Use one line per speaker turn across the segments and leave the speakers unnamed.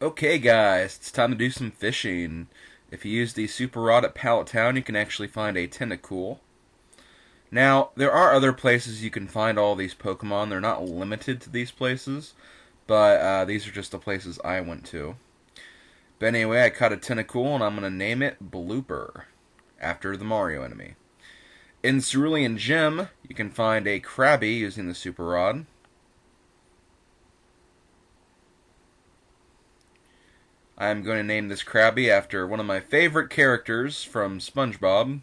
Okay guys, it's time to do some fishing. If you use the Super Rod at Pallet Town, you can actually find a Tentacool. Now, there are other places you can find all these Pokemon. They're not limited to these places, but these are just the places I went to. But anyway, I caught a Tentacool, and I'm going to name it Blooper, after the Mario enemy. In Cerulean Gym, you can find a Krabby using the Super Rod. I'm going to name this Krabby after one of my favorite characters from SpongeBob.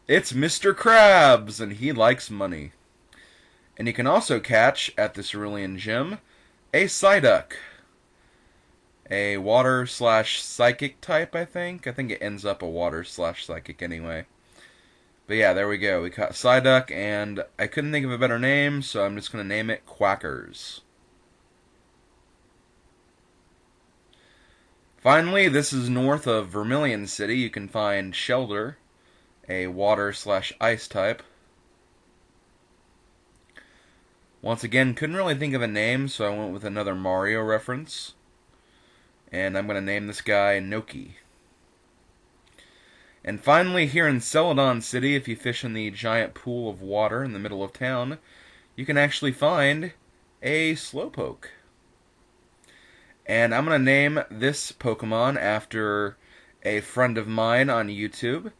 It's Mr. Krabbs, and he likes money. And you can also catch, at the Cerulean Gym, a Psyduck. A water/psychic type, I think. I think it ends up a water/psychic anyway. But yeah, there we go. We caught Psyduck, and I couldn't think of a better name, so I'm just going to name it Quackers. Finally, this is north of Vermilion City. You can find Shellder, a water/ice type. Once again, couldn't really think of a name, so I went with another Mario reference. And I'm going to name this guy Noki. And finally, here in Celadon City, if you fish in the giant pool of water in the middle of town, you can actually find a Slowpoke. And I'm going to name this Pokemon after a friend of mine on YouTube.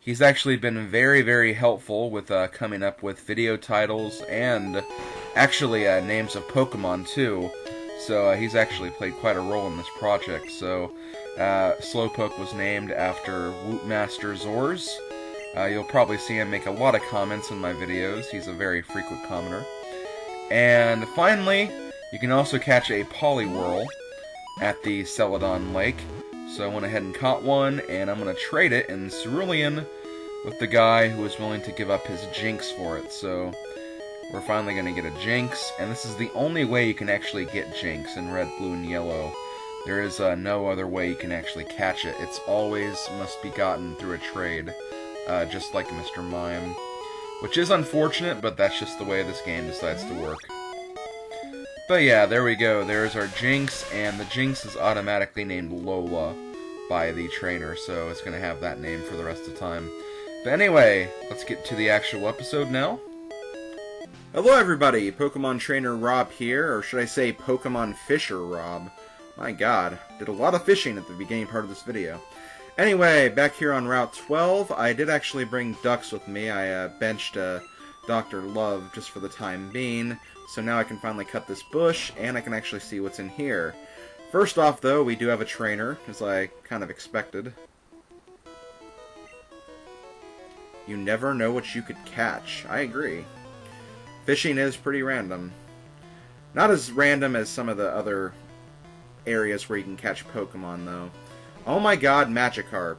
He's actually been very, very helpful with coming up with video titles and actually names of Pokemon too. So he's actually played quite a role in this project. So Slowpoke was named after WootMaster Zors. You'll probably see him make a lot of comments in my videos. He's a very frequent commenter. And finally, you can also catch a Poliwhirl at the Celadon Lake. So I went ahead and caught one, and I'm going to trade it in Cerulean with the guy who was willing to give up his Jynx for it. So we're finally going to get a Jynx, and this is the only way you can actually get Jynx in red, blue, and yellow. There is no other way you can actually catch it. It's always must be gotten through a trade, just like Mr. Mime. Which is unfortunate, but that's just the way this game decides to work. But yeah, there we go. There's our Jynx, and the Jynx is automatically named Lola by the trainer, so it's going to have that name for the rest of the time. But anyway, let's get to the actual episode now. Hello everybody, Pokemon Trainer Rob here, or should I say Pokemon Fisher Rob. My god, did a lot of fishing at the beginning part of this video. Anyway, back here on Route 12, I did actually bring ducks with me. I benched Dr. Love just for the time being. So now I can finally cut this bush, and I can actually see what's in here. First off, though, we do have a trainer, as I kind of expected. You never know what you could catch. I agree. Fishing is pretty random. Not as random as some of the other areas where you can catch Pokemon, though. Oh my god, Magikarp.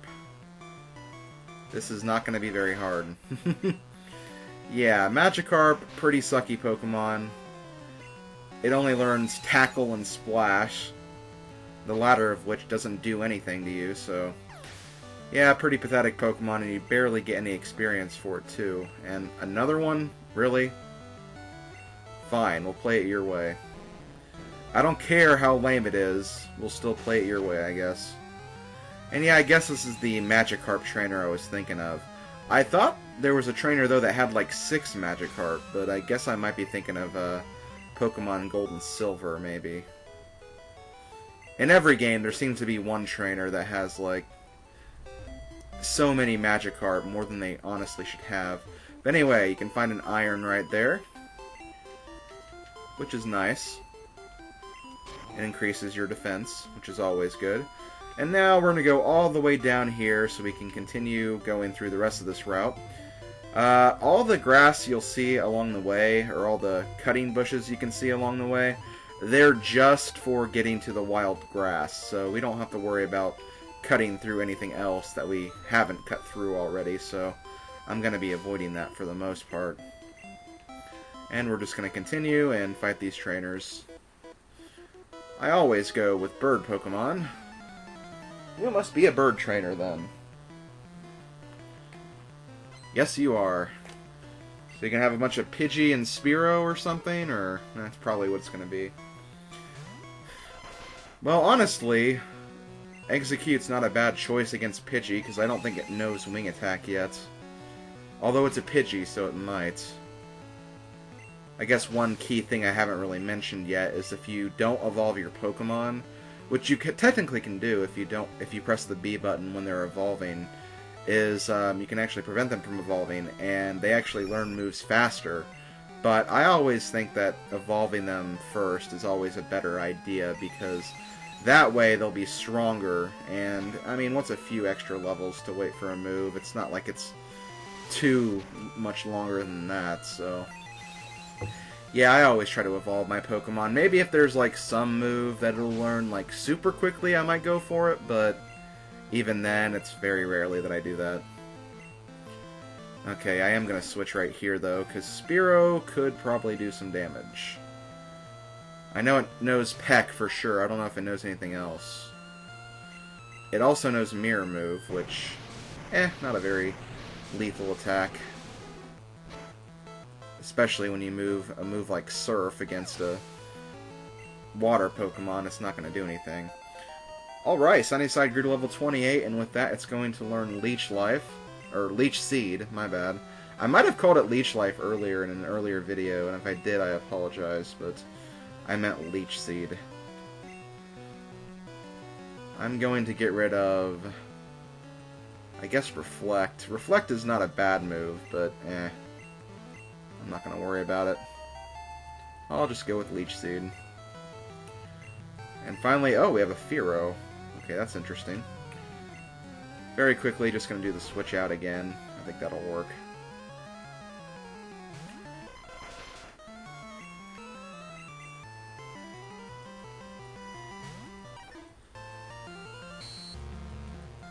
This is not going to be very hard. Yeah, Magikarp, pretty sucky Pokemon. It only learns Tackle and Splash, the latter of which doesn't do anything to you, so... Yeah, pretty pathetic Pokemon, and you barely get any experience for it, too. And another one? Really? Fine, we'll play it your way. I don't care how lame it is, we'll still play it your way, I guess. And yeah, I guess this is the Magikarp trainer I was thinking of. I thought there was a trainer, though, that had like 6 Magikarp, but I guess I might be thinking of Pokemon Gold and Silver, maybe. In every game, there seems to be one trainer that has, like, so many Magikarp, more than they honestly should have. But anyway, you can find an iron right there, which is nice. It increases your defense, which is always good. And now we're going to go all the way down here so we can continue going through the rest of this route. All the grass you'll see along the way, or all the cutting bushes you can see along the way, they're just for getting to the wild grass, so we don't have to worry about cutting through anything else that we haven't cut through already, so I'm going to be avoiding that for the most part. And we're just going to continue and fight these trainers. I always go with bird Pokemon. You must be a bird trainer, then. Yes, you are. So you can have a bunch of Pidgey and Spearow or something, or that's probably what it's going to be. Well, honestly, Execute's not a bad choice against Pidgey, because I don't think it knows Wing Attack yet. Although it's a Pidgey, so it might. I guess one key thing I haven't really mentioned yet is if you don't evolve your Pokemon, which you technically can do if you press the B button when they're evolving, is you can actually prevent them from evolving, and they actually learn moves faster. But I always think that evolving them first is always a better idea, because that way they'll be stronger, and, I mean, what's a few extra levels to wait for a move? It's not like it's too much longer than that, so... Yeah, I always try to evolve my Pokemon. Maybe if there's, like, some move that it'll learn, like, super quickly, I might go for it, but even then, it's very rarely that I do that. Okay, I am going to switch right here, though, because Spearow could probably do some damage. I know it knows Peck for sure. I don't know if it knows anything else. It also knows Mirror Move, which, not a very lethal attack. Especially when you move a move like Surf against a water Pokemon, it's not going to do anything. Alright, Sunnyside grew to level 28, and with that it's going to learn Leech Life. Or Leech Seed, my bad. I might have called it Leech Life earlier in an earlier video, and if I did, I apologize, but I meant Leech Seed. I'm going to get rid of, I guess, Reflect. Reflect is not a bad move, but I'm not going to worry about it. I'll just go with Leech Seed. And finally, oh, we have a Fearow. Okay, that's interesting. Very quickly, just going to do the switch out again. I think that'll work.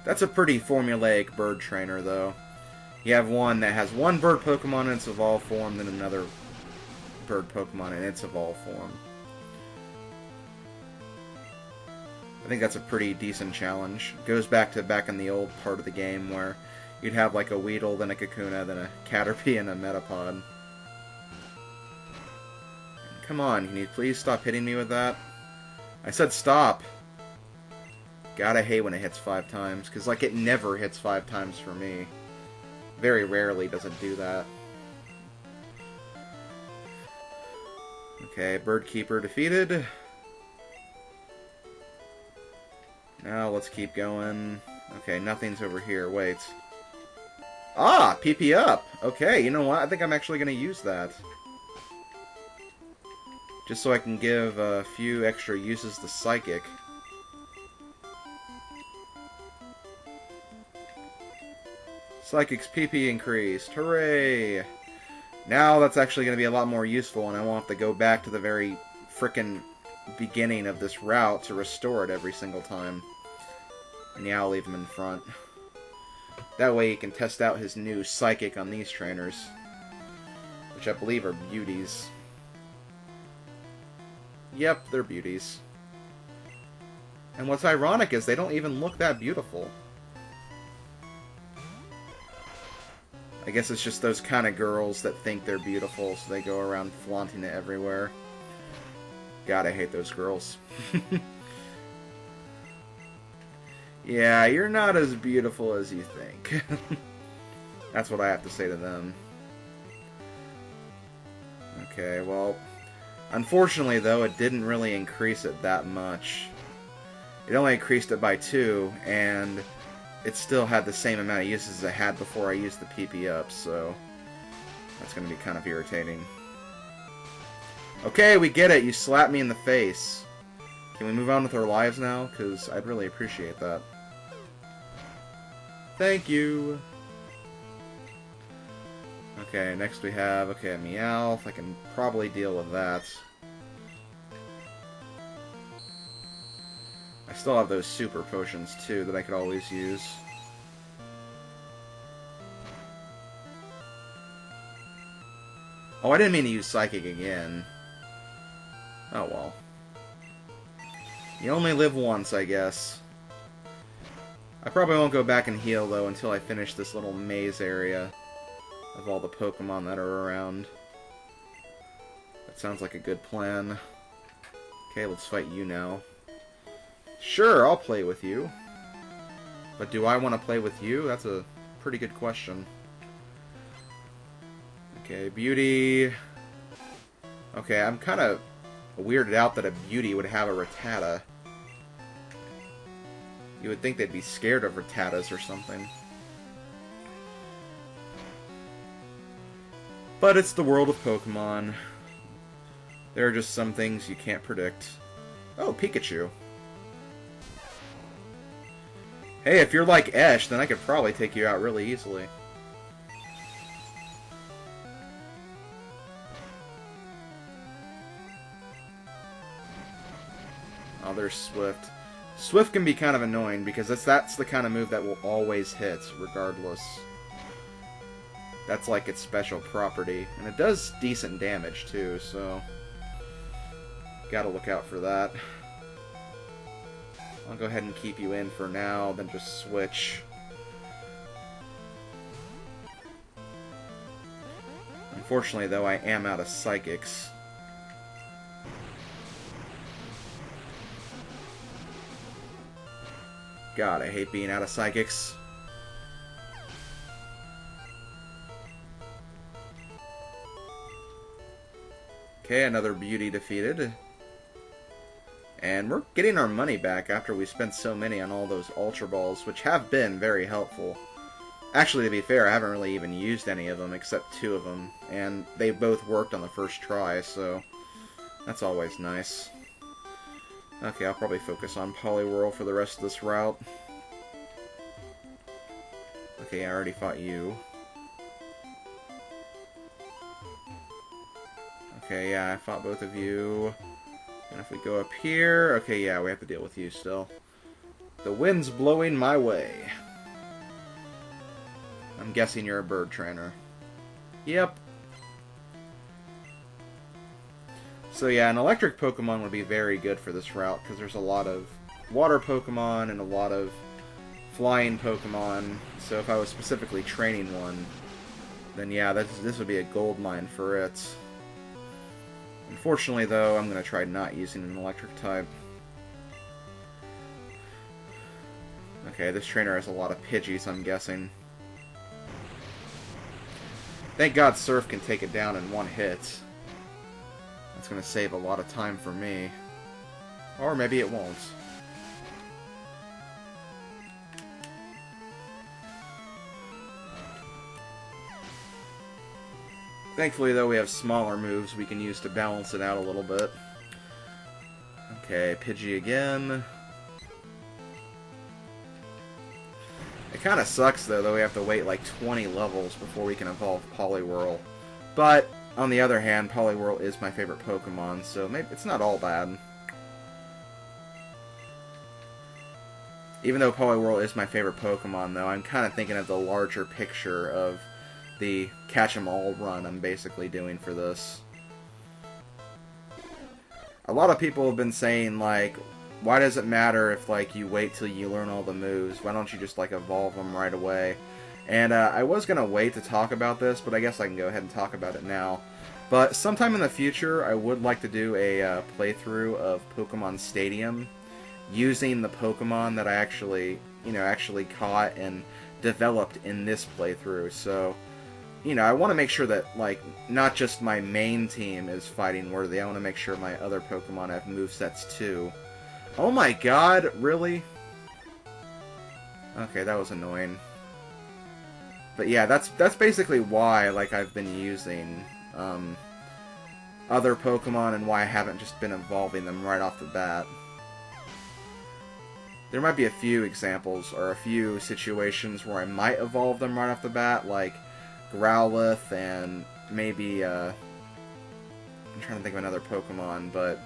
That's a pretty formulaic bird trainer, though. You have one that has one bird Pokemon in its evolved form, then another bird Pokemon in its evolved form. I think that's a pretty decent challenge. It goes back in the old part of the game where you'd have like a Weedle, then a Kakuna, then a Caterpie, and a Metapod. Come on, can you please stop hitting me with that? I said stop! God, I hate when it hits 5 times, because like it never hits 5 times for me. Very rarely does it do that. Okay, Bird Keeper defeated. Now let's keep going. Okay, nothing's over here. Wait. Ah! PP up! Okay, you know what? I think I'm actually going to use that. Just so I can give a few extra uses to Psychic. Psychic's PP increased. Hooray! Now that's actually going to be a lot more useful, and I won't have to go back to the very frickin' beginning of this route to restore it every single time. And yeah, I'll leave him in front. That way he can test out his new Psychic on these trainers. Which I believe are beauties. Yep, they're beauties. And what's ironic is they don't even look that beautiful. I guess it's just those kind of girls that think they're beautiful, so they go around flaunting it everywhere. God, I hate those girls. Yeah, you're not as beautiful as you think. That's what I have to say to them. Okay, well, unfortunately, though, it didn't really increase it that much. It only increased it by 2, and it still had the same amount of uses as it had before I used the PP up, so that's going to be kind of irritating. Okay, we get it. You slapped me in the face. Can we move on with our lives now? Because I'd really appreciate that. Thank you. Okay, next we have, okay, a Meowth. I can probably deal with that. I still have those super potions, too, that I could always use. Oh, I didn't mean to use Psychic again. Oh, well. You only live once, I guess. I probably won't go back and heal, though, until I finish this little maze area of all the Pokemon that are around. That sounds like a good plan. Okay, let's fight you now. Sure, I'll play with you. But do I want to play with you? That's a pretty good question. Okay, Beauty. Okay, I'm kind of weirded out that a Beauty would have a Rattata. You would think they'd be scared of Rattatas or something. But it's the world of Pokemon. There are just some things you can't predict. Oh, Pikachu. Hey, if you're like Esh, then I could probably take you out really easily. Oh, there's Swift. Swift can be kind of annoying because that's the kind of move that will always hit, regardless. That's like its special property. And it does decent damage, too, so gotta look out for that. I'll go ahead and keep you in for now, then just switch. Unfortunately, though, I am out of Psychics. God, I hate being out of Psychics. Okay, another Beauty defeated. And we're getting our money back after we spent so many on all those Ultra Balls, which have been very helpful. Actually, to be fair, I haven't really even used any of them, except 2 of them. And they both worked on the first try, so that's always nice. Okay, I'll probably focus on Poliwhirl for the rest of this route. Okay, I already fought you. Okay, yeah, I fought both of you. And if we go up here... Okay, yeah, we have to deal with you still. The wind's blowing my way. I'm guessing you're a bird trainer. Yep. So yeah, an electric Pokemon would be very good for this route, because there's a lot of water Pokemon and a lot of flying Pokemon. So if I was specifically training one, then yeah, this would be a gold mine for it. Unfortunately, though, I'm going to try not using an electric type. Okay, this trainer has a lot of Pidgeys, I'm guessing. Thank God Surf can take it down in one hit. That's going to save a lot of time for me. Or maybe it won't. Thankfully, though, we have smaller moves we can use to balance it out a little bit. Okay, Pidgey again. It kind of sucks, though, that we have to wait like 20 levels before we can evolve Poliwhirl. But, on the other hand, Poliwhirl is my favorite Pokemon, so maybe it's not all bad. Even though Poliwhirl is my favorite Pokemon, though, I'm kind of thinking of the larger picture of the catch-em-all run I'm basically doing for this. A lot of people have been saying, like, why does it matter if, like, you wait till you learn all the moves? Why don't you just, like, evolve them right away? And I was going to wait to talk about this, but I guess I can go ahead and talk about it now. But sometime in the future, I would like to do a playthrough of Pokemon Stadium using the Pokemon that I actually caught and developed in this playthrough. So, you know, I want to make sure that, like, not just my main team is fighting worthy. I want to make sure my other Pokemon have movesets too. Oh my god, really? Okay, that was annoying. But yeah, that's basically why, like, I've been using other Pokemon and why I haven't just been evolving them right off the bat. There might be a few examples or a few situations where I might evolve them right off the bat, like Growlithe and maybe, I'm trying to think of another Pokemon, but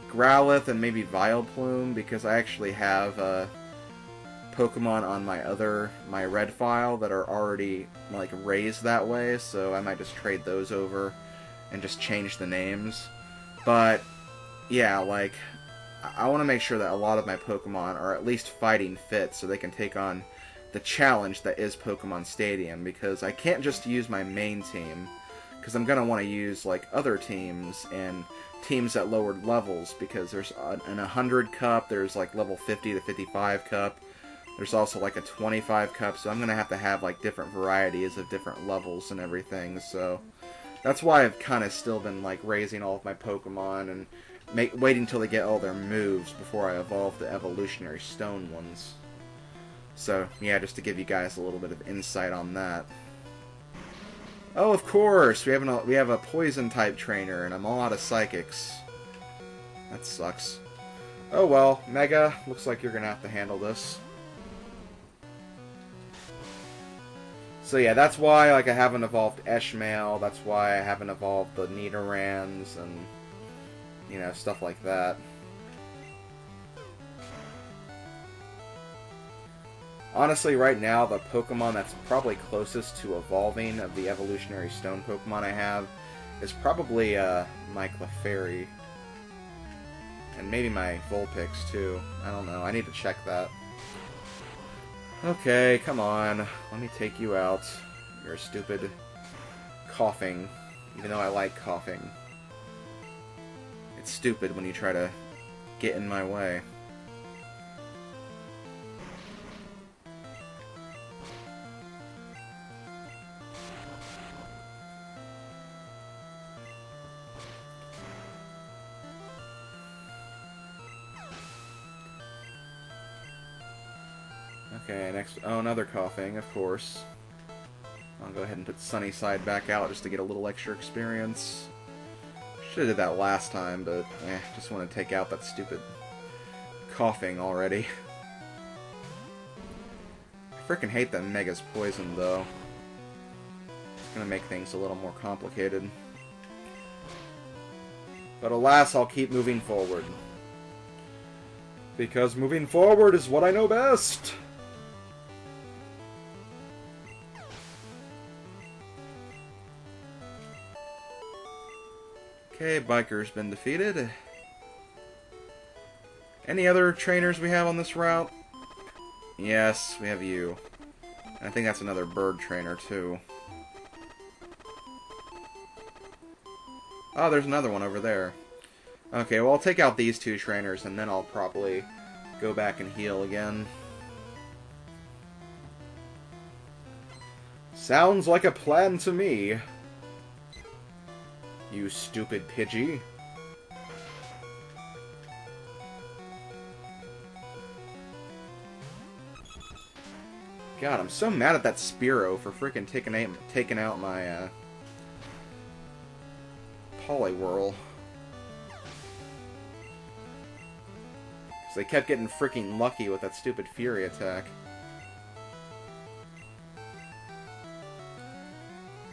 Growlithe and maybe Vileplume, because I actually have Pokemon on my red file that are already, like, raised that way, so I might just trade those over and just change the names. But, yeah, like, I want to make sure that a lot of my Pokemon are at least fighting fit so they can take on the challenge that is Pokemon Stadium, because I can't just use my main team, because I'm going to want to use like other teams and teams at lower levels, because there's an 100 cup, there's like level 50 to 55 cup, there's also like a 25 cup, so I'm going to have like different varieties of different levels and everything, so that's why I've kind of still been like raising all of my Pokemon and waiting till they get all their moves before I evolve the evolutionary stone ones. So yeah, just to give you guys a little bit of insight on that. Oh, of course! We have a poison-type trainer, and I'm all out of psychics. That sucks. Oh well, Mega, looks like you're gonna have to handle this. So yeah, that's why like I haven't evolved Eshmail, that's why I haven't evolved the Nidorans, and, you know, stuff like that. Honestly, right now, the Pokemon that's probably closest to evolving of the evolutionary stone Pokemon I have is probably my Clefairy. And maybe my Vulpix, too. I don't know. I need to check that. Okay, come on. Let me take you out. You're stupid coughing, even though I like coughing. It's stupid when you try to get in my way. Okay, next... Oh, another coughing, of course. I'll go ahead and put Sunnyside back out just to get a little extra experience. Should've did that last time, but just want to take out that stupid coughing already. I frickin' hate that Mega's poison, though. It's gonna make things a little more complicated. But alas, I'll keep moving forward. Because moving forward is what I know best! Okay, Biker's been defeated. Any other trainers we have on this route? Yes, we have you. And I think that's another bird trainer, too. Oh, there's another one over there. Okay, well, I'll take out these two trainers, and then I'll probably go back and heal again. Sounds like a plan to me. You stupid Pidgey. God, I'm so mad at that Spearow for freaking taking out my Poliwhirl. Because they kept getting freaking lucky with that stupid Fury attack.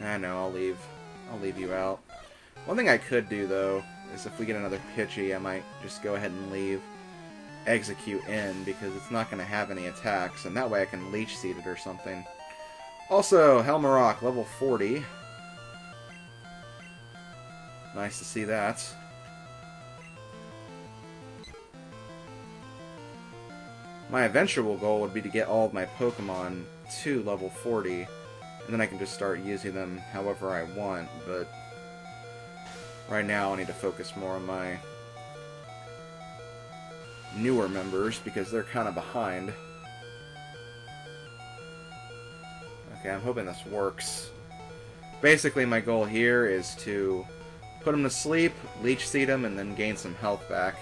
I know, I'll leave you out. One thing I could do, though, is if we get another Pidgey, I might just go ahead and leave Execute in, because it's not going to have any attacks, and that way I can Leech Seed it or something. Also, Helmarock, level 40. Nice to see that. My eventual goal would be to get all of my Pokemon to level 40, and then I can just start using them however I want, but right now I need to focus more on my newer members, because they're kind of behind. Okay, I'm hoping this works. Basically, my goal here is to put them to sleep, Leech Seed them, and then gain some health back.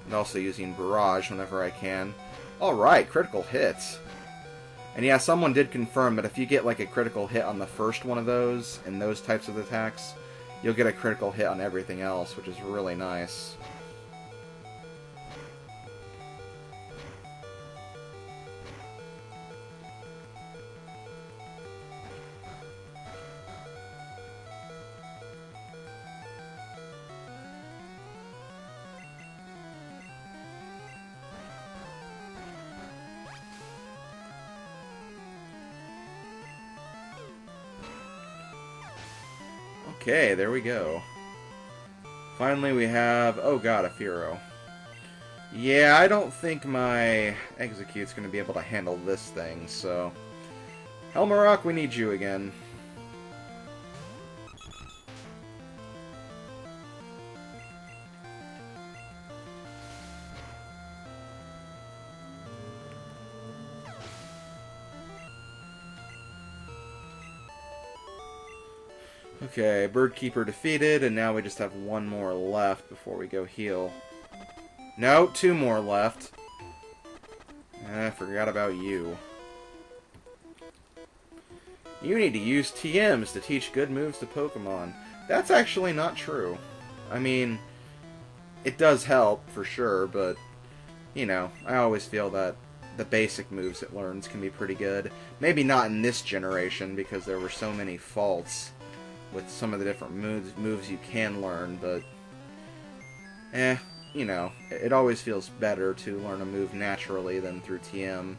And also using Barrage whenever I can. Alright, critical hits. And yeah, someone did confirm that if you get like a critical hit on the first one of those, and those types of attacks, you'll get a critical hit on everything else, which is really nice. Okay, there we go. Finally we have... Oh god, a Fearow. Yeah, I don't think my Execute's going to be able to handle this thing, so... Helmarock, we need you again. Okay, Birdkeeper defeated, and now we just have one more left before we go heal. No, two more left. I forgot about you. You need to use TMs to teach good moves to Pokemon. That's actually not true. I mean, it does help, for sure, but, you know, I always feel that the basic moves it learns can be pretty good. Maybe not in this generation, because there were so many faults with some of the different moves you can learn, but, you know, it always feels better to learn a move naturally than through TM.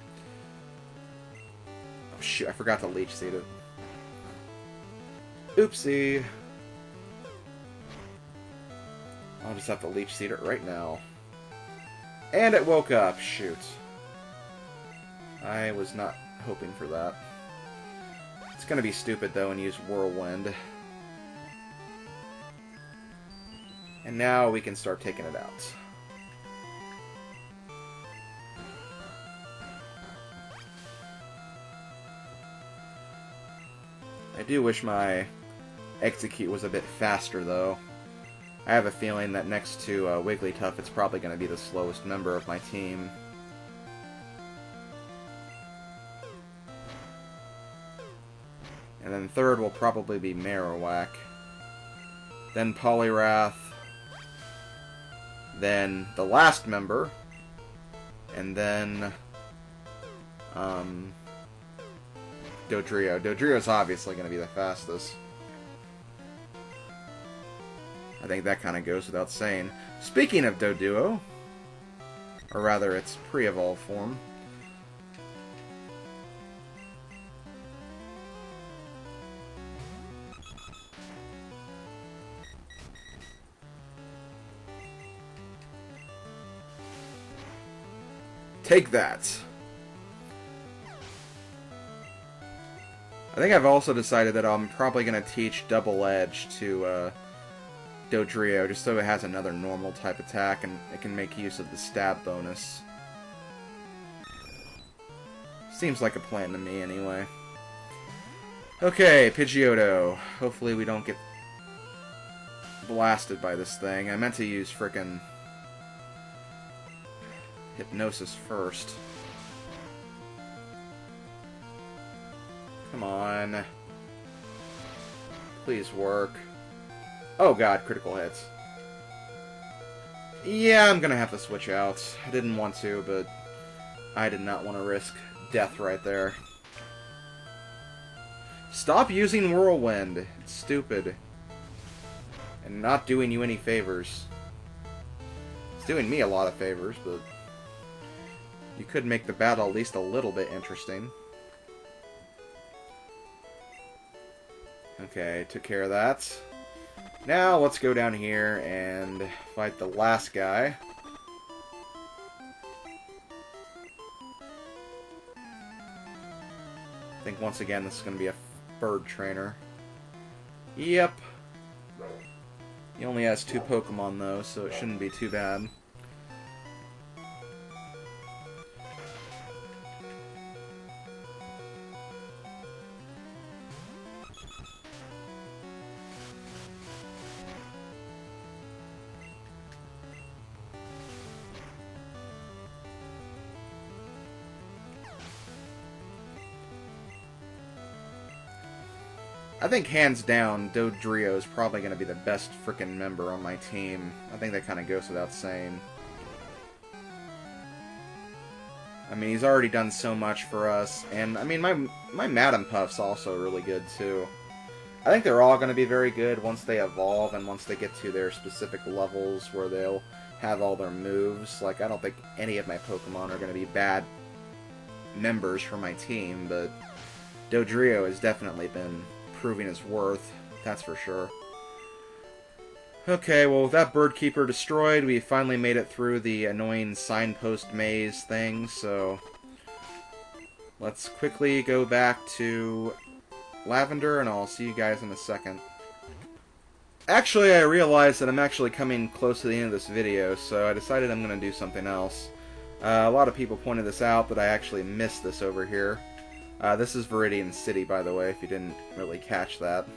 Oh shoot, I forgot to Leech Seed it. Oopsie. I'll just have to Leech Seed it right now. And it woke up, shoot. I was not hoping for that. It's gonna be stupid though and use Whirlwind. And now we can start taking it out. I do wish my execute was a bit faster, though. I have a feeling that next to Wigglytuff, it's probably going to be the slowest member of my team. And then third will probably be Marowak. Then Poliwrath. Then the last member. And then Dodrio. Dodrio's obviously going to be the fastest. I think that kind of goes without saying. Speaking of Doduo, or rather its pre-evolved form, take that! I think I've also decided that I'm probably going to teach Double Edge to Dodrio, just so it has another normal type attack and it can make use of the stab bonus. Seems like a plan to me, anyway. Okay, Pidgeotto. Hopefully we don't get blasted by this thing. I meant to use frickin' Hypnosis first. Come on. Please work. Oh god, critical hits. Yeah, I'm gonna have to switch out. I didn't want to, but I did not want to risk death right there. Stop using Whirlwind. It's stupid. And not doing you any favors. It's doing me a lot of favors, but you could make the battle at least a little bit interesting. Okay, took care of that. Now, let's go down here and fight the last guy. I think, once again, this is going to be a bird trainer. Yep. He only has 2 Pokemon, though, so it shouldn't be too bad. I think, hands down, Dodrio is probably going to be the best frickin' member on my team. I think that kind of goes without saying. I mean, he's already done so much for us, and, I mean, my Madam Puff's also really good, too. I think they're all going to be very good once they evolve, and once they get to their specific levels where they'll have all their moves. Like, I don't think any of my Pokemon are going to be bad members for my team, but Dodrio has definitely been proving his worth, that's for sure. Okay, well, with that Birdkeeper destroyed, we finally made it through the annoying signpost maze thing, so let's quickly go back to Lavender, and I'll see you guys in a second. Actually, I realized that I'm actually coming close to the end of this video, so I decided I'm going to do something else. A lot of people pointed this out, but I actually missed this over here. This is Viridian City, by the way, if you didn't really catch that.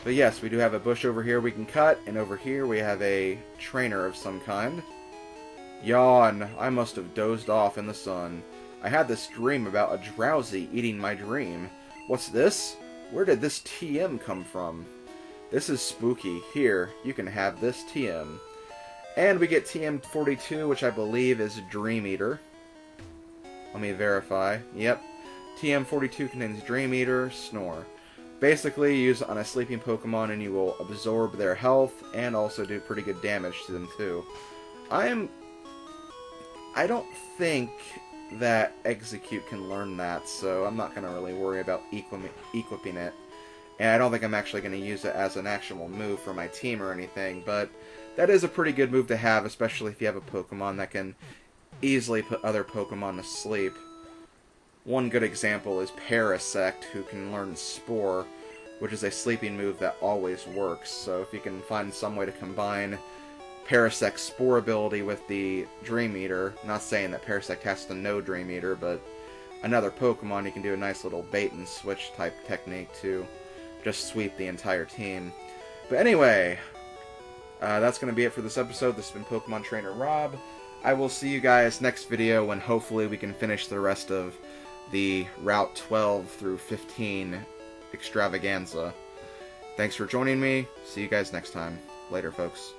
But yes, we do have a bush over here we can cut, and over here we have a trainer of some kind. Yawn, I must have dozed off in the sun. I had this dream about a drowsy eating my dream. What's this? Where did this TM come from? This is spooky. Here, you can have this TM. And we get TM42, which I believe is Dream Eater. Let me verify. Yep. TM42 contains Dream Eater, Snore. Basically, use on a sleeping Pokemon and you will absorb their health and also do pretty good damage to them too. I don't think that Execute can learn that, so I'm not going to really worry about equipping it. And I don't think I'm actually going to use it as an actual move for my team or anything, but that is a pretty good move to have, especially if you have a Pokemon that can easily put other Pokemon to sleep. One good example is Parasect, who can learn Spore, which is a sleeping move that always works. So if you can find some way to combine Parasect's Spore ability with the Dream Eater, not saying that Parasect has to know Dream Eater, but another Pokemon, you can do a nice little bait and switch type technique to just sweep the entire team. But anyway, that's going to be it for this episode. This has been Pokemon Trainer Rob. I will see you guys next video when hopefully we can finish the rest of the Route 12 through 15 extravaganza. Thanks for joining me. See you guys next time. Later, folks.